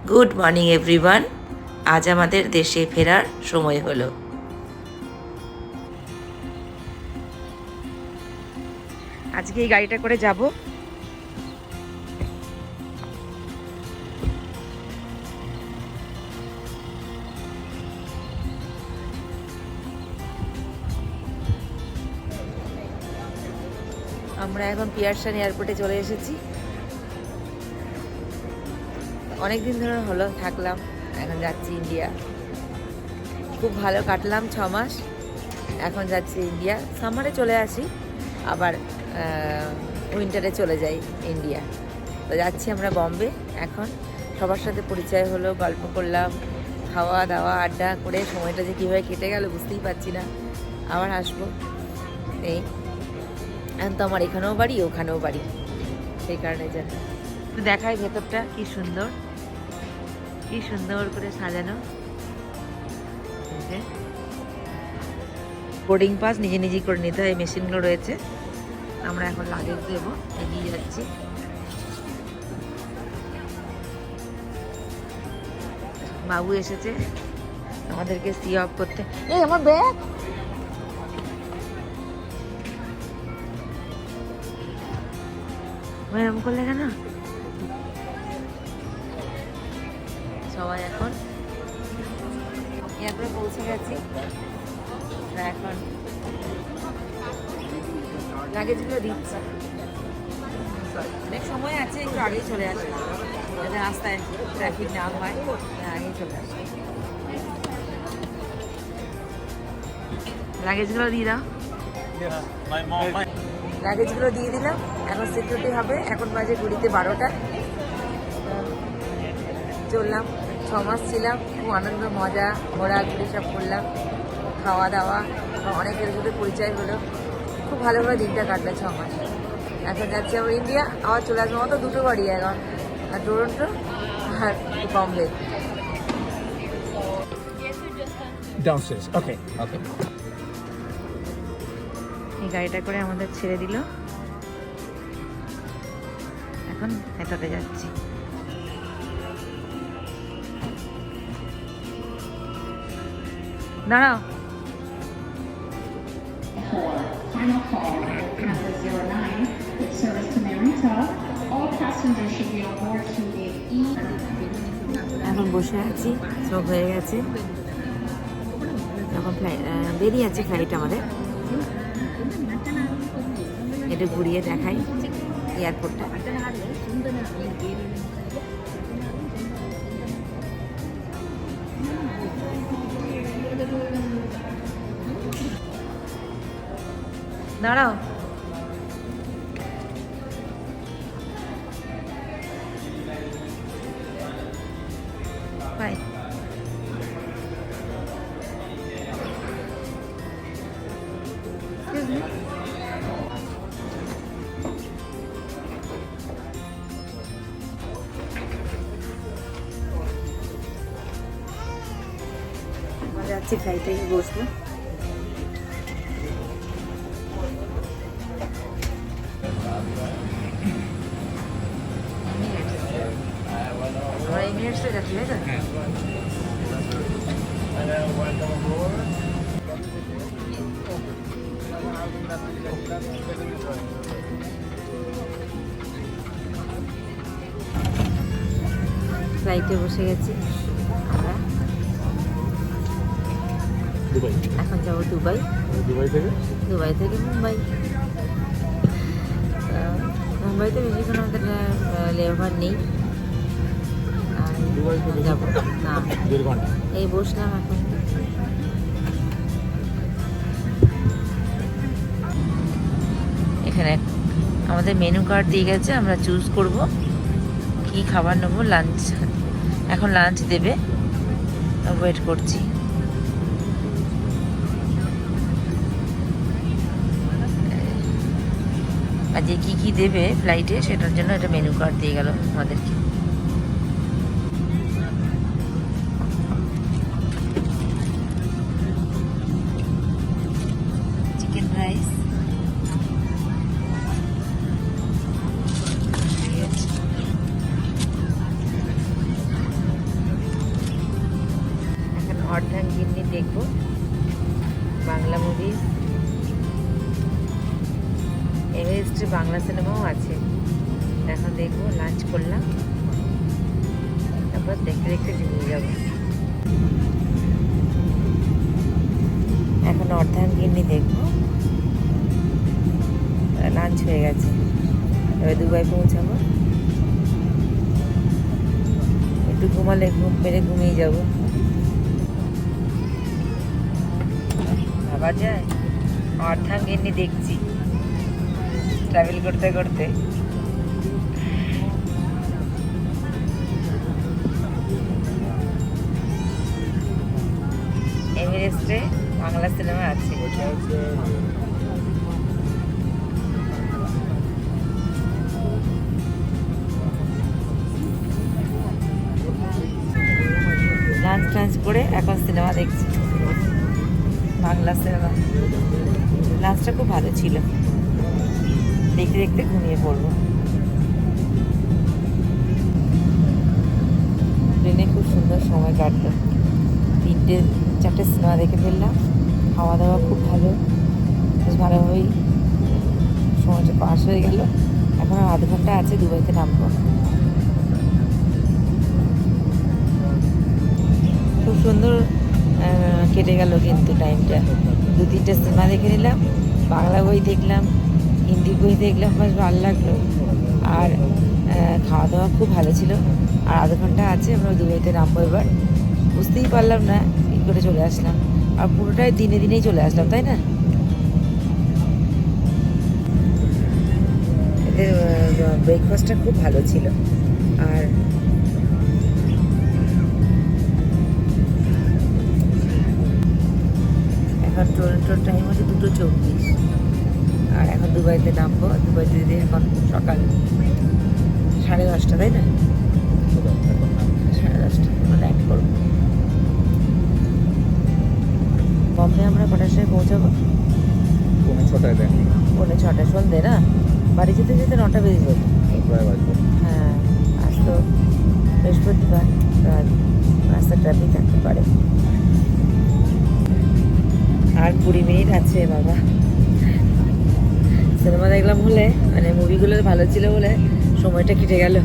Good morning everyone. আজ আমাদের দেশে ফেরার সময় হলো। আজকে এই গাড়িটা করে যাব। আমরা এখন পিয়ারসন এয়ারপোর্টে চলে এসেছি। অনেক দিন ধরে হলো থাকলাম, এখন যাচ্ছি ইন্ডিয়া। খুব ভালো কাটলাম 6 মাস, এখন যাচ্ছি ইন্ডিয়া। সামারে চলে আসি, আবার উইন্টারে চলে যাই ইন্ডিয়া। তো যাচ্ছি আমরা বম্বে। এখন সবার সাথে পরিচয় হলো, গল্প করলাম, খাওয়া দাওয়া আড্ডা করে সময়টা যে কীভাবে কেটে গেল বুঝতেই পারছি না। আবার আসবো। এই এখন তো আমার এখানেও বাড়ি ওখানেও বাড়ি, সেই কারণে জানি। দেখাই ভেতরটা কি সুন্দর, কি সুন্দর করে সাজানো। বোর্ডিং পাস নিজে নিজেই করে নিতে হয়, মেশিনগুলো রয়েছে। আমরা এখন লাগেজ দেবো, এগিয়ে যাচ্ছি। বাবু এসেছে আমাদেরকে সি অফ করতে। এই আমার ব্যাগ, এরকম করলে কেন? সবাই এখন এরপরে পৌঁছে গেছি। এখন লাগেজগুলো দিচ্ছি। অনেক সময় আছে, একটু আগেই চলে আসে যাতে রাস্তায় ট্রাফিক না হয়, আগেই চলে আসে। লাগেজগুলো দিয়ে দাও। লাগেজগুলো দিয়ে দিলাম। এখন সিকিউরিটি হবে। এখন বাজে ঘড়িতে 12টা। চললাম, 6 মাস ছিলাম, খুব আনন্দ মজা, ঘোরাঘুরি সব করলাম, খাওয়া দাওয়া, অনেকের সাথে পরিচয় হলো। খুব ভালোভাবে দিনটা কাটলো 6 মাস। এখন যাচ্ছি আবার ইন্ডিয়া, আবার চলে আসবো। আমার তো দুটো বাড়ি এখন, আর টরন্টো আর বম্বে। Downstairs. Okay. এই গাড়িটা করে আমাদের ছেড়ে দিল। এখন ভেতরে যাচ্ছি। দাঁড়াও। Final call, number 09, with service to Narita. All passengers should be on board to the E. এখন বসে আছি, সব হয়ে গেছে। এখন বেরিয়ে আছে ফ্লাইট আমাদের। এটা ঘুরিয়ে দেখাই এয়ারপোর্টটা। দাঁড়াও। বাই। যাচ্ছি, ফ্লাইটে বসবো। এমিরেটসে যাচ্ছি, তাই তো? ফ্লাইটে বসে গেছি আমরা। Dubai. এখন যাবো দুবাই। দুবাই থেকে মুম্বাই। মুম্বাইতে বেশি কোনো আমাদের লেওভার নেই। যাবো না, এই বসলাম এখন। এখানে আমাদের মেনু কার্ড দিয়ে গেছে, আমরা চুজ করব কি খাবার নেবো। লাঞ্চ, এখন লাঞ্চ দেবে, ওয়েট করছি। আর যে কী দেবে ফ্লাইটে সেটার জন্য একটা মেনু কার্ড দিয়ে গেল আমাদেরকে। চিকেন রাইস, অর্ধাঙ্গিনী দেখবো, বাংলা মুভি। এভারেস্টে বাংলা সিনেমাও আছে, এখন দেখবো। লাঞ্চ করলাম, তারপর দেখতে দেখতে ঘুমিয়ে যাবো। এখন অর্ধাঙ্গিনী দেখবো। লাঞ্চ হয়ে গেছে, এবার দুবাই পৌঁছাবো। একটু ঘুমালে ঘুম মেরে ঘুমিয়ে যাবো। ভাবা যায় অর্ধাঙ্গিনী দেখছি ট্রাভেল করতে করতে। এভারেস্টে বাংলা সিনেমা আছে। লাঞ্চ টাঞ্চ করে এখন সিনেমা দেখছি, বাংলা সিনেমা। লাঞ্চটা খুব ভালো ছিল, দেখতে দেখতে ঘুমিয়ে পড়বো। ট্রেনে খুব সুন্দর সময় কাটলো, 3-4টে সিনেমা দেখে ফেললাম। খাওয়া দাওয়া খুব ভালো, বেশ ভালোভাবেই সময়টা পাস হয়ে গেল। এখন আর আধ ঘন্টা আছে দুবাইতে নামবো। খুব সুন্দর কেটে গেল কিন্তু টাইমটা। 2-3টে সিনেমা দেখে নিলাম, বাংলা বই দেখলাম, হিন্দি বই দেখলাম, বেশ ভালো লাগলো। আর খাওয়া দাওয়া খুব ভালো ছিল। আর আধ ঘন্টা আছে, আমরা দুবাইতে নামবো এবার। বুঝতেই পারলাম না কী করে চলে আসলাম, আর পুরোটাই দিনে দিনেই চলে আসলাম, তাই না? এদের ব্রেকফাস্টটা খুব ভালো ছিল। আর এখন টরন্টোর টাইম হচ্ছে 2:24, আর এখন দুবাইতে নামবো। দুবাইতে যদি এখন সকাল 10:30, তাই না? 10:30 আমরা ল্যান্ড করবো। বম্বে আমরা কটার সময় পৌঁছাবো? 6:30 ল্যান্ডিং। 6:30 সন্ধ্যে না? বাড়ি যেতে যেতে 9টা বেজে যাবে। প্রায় বাজবে। হ্যাঁ, আজ তো বৃহস্পতিবার, রাস্তা ট্রাফিক থাকতে পারে। আর 20 মিনিট আছে বাবা। সিনেমা দেখলাম বলে, মানে মুভিগুলো ভালো ছিল বলে সময়টা কেটে গেল।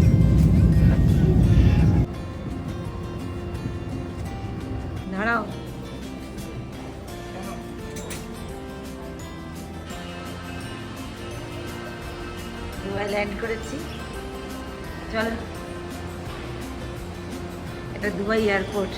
দাঁড়াও, দুবাই ল্যান্ড করেছি, চলো। এটা দুবাই এয়ারপোর্ট।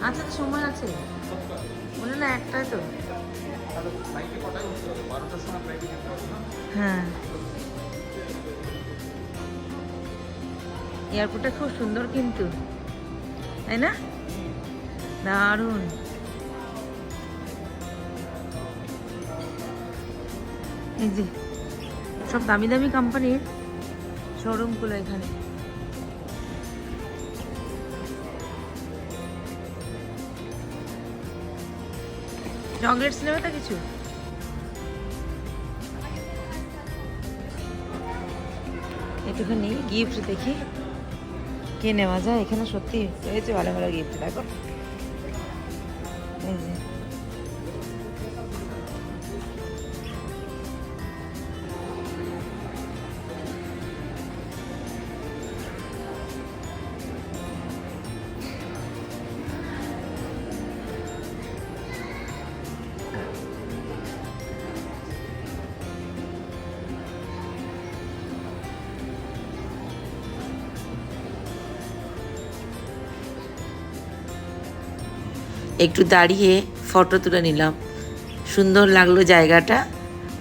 আচ্ছা, তো সময় আছে, বলে না একটাই তো। হ্যাঁ, এয়ারপোর্টটা খুব সুন্দর কিন্তু, তাই না? দারুণ। এই যে সব দামি দামি কোম্পানির শোরুমগুলো এখানে। চকলেটস নেবে তো কিছু? একটুখানি গিফট দেখি কে নেওয়া যায়। এখানে সত্যি রয়েছে ভালো ভালো গিফট, দেখো। এই যে একটু দাঁড়িয়ে ফটো তুলে নিলাম, সুন্দর লাগলো জায়গাটা।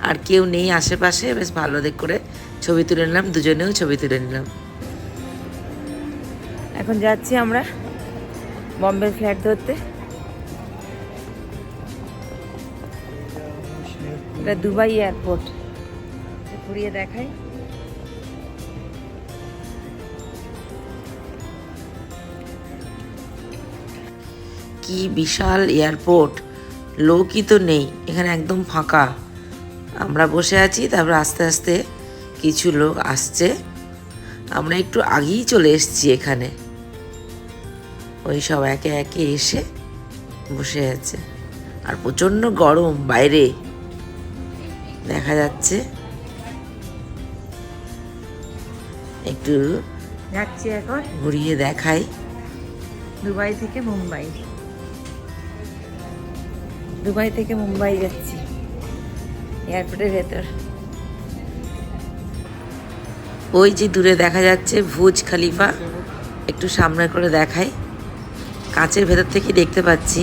আর কেউ নেই আশেপাশে, বেশ ভালো দেখ করে ছবি তুলে নিলাম, দুজনেও ছবি তুলে নিলাম। এখন যাচ্ছি আমরা বম্বে ফ্লাইট ধরতে। এটা দুবাই এয়ারপোর্ট, ঘুরিয়ে দেখাই। কি বিশাল এয়ারপোর্ট, লোকই তো নেই এখানে, একদম ফাঁকা। আমরা বসে আছি, তারপর আস্তে আস্তে কিছু লোক আসছে। আমরা একটু আগেই চলে এসেছি এখানে। ওই সব একে একে এসে বসে আছে। আর প্রচণ্ড গরম বাইরে দেখা যাচ্ছে। একটু যাচ্ছি এখন, ঘুরিয়ে দেখাই। দুবাই থেকে মুম্বাই, দুবাই থেকে মুম্বাই যাচ্ছি এয়ারপোর্টের ভেতর। ওই যে দূরে দেখা যাচ্ছে বুর্জ খলিফা, একটু সামনে করে দেখাই। কাঁচের ভেতর থেকে দেখতে পাচ্ছি,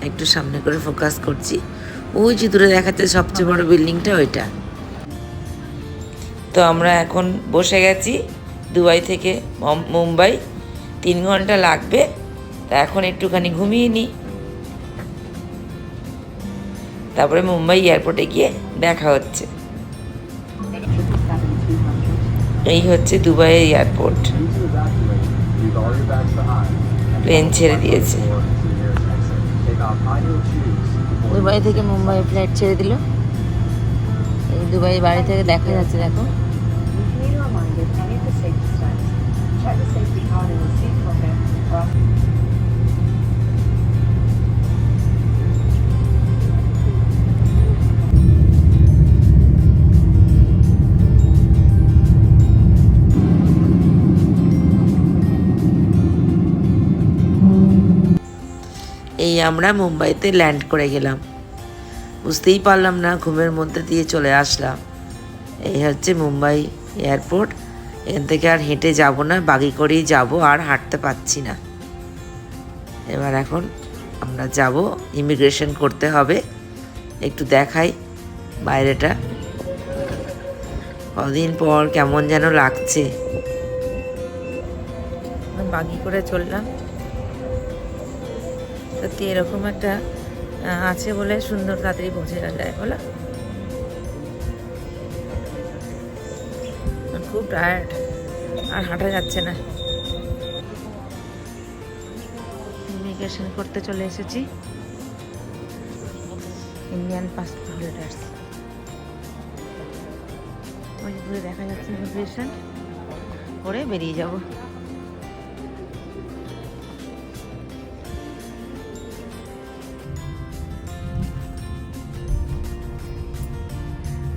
একটু সামনে করে ফোকাস করছি। ওই যে দূরে দেখাচ্ছে সবচেয়ে বড় বিল্ডিংটা, ওইটা। তো আমরা এখন বসে গেছি দুবাই থেকে মুম্বাই, 3 ঘন্টা লাগবে। তা এখন একটুখানি ঘুমিয়ে নিই, তারপরে মুম্বাই এয়ারপোর্টে গিয়ে দেখা হচ্ছে। এই হচ্ছে দুবাই এয়ারপোর্ট, প্লেন ছেড়ে দিয়েছে। দুবাই থেকে মুম্বাই ফ্লাইট ছেড়ে দিল। এই দুবাই বাড়ি থেকে দেখা যাচ্ছে, দেখো। এই আমরা মুম্বাইতে ল্যান্ড করে গেলাম, বুঝতেই পারলাম না, ঘুমের মধ্যে দিয়ে চলে আসলাম। এই হচ্ছে মুম্বাই এয়ারপোর্ট। এখান থেকে আর হেঁটে যাব না, বাগি করেই যাব, আর হাঁটতে পারছি না। এবার এখন আমরা যাব, ইমিগ্রেশন করতে হবে। একটু দেখাই বাইরেটা, কদিন পর কেমন যেন লাগছে। বাগি করে চললাম, সত্যি এরকম একটা আছে বলে সুন্দর তাড়াতাড়ি পৌঁছে যায়, বলো। খুব টায়ার্ড, আর হাঁটা যাচ্ছে না। ইমিগ্রেশন করতে চলে এসেছি, ইন্ডিয়ান পাসপোর্ট হোল্ডার্স। ওই দূরে দেখা যাচ্ছে ইমিগ্রেশন করে বেরিয়ে যাব।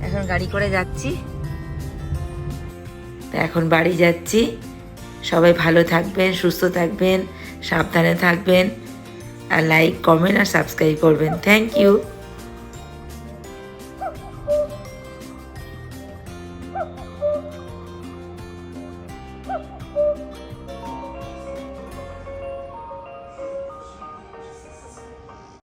এখন গাড়ি করে যাচ্ছি, এখন বাড়ি যাচ্ছি। সবাই ভালো থাকবেন, সুস্থ থাকবেন, সাবধানে থাকবেন, আর লাইক, কমেন্ট আর সাবস্ক্রাইব করবেন। Thank you.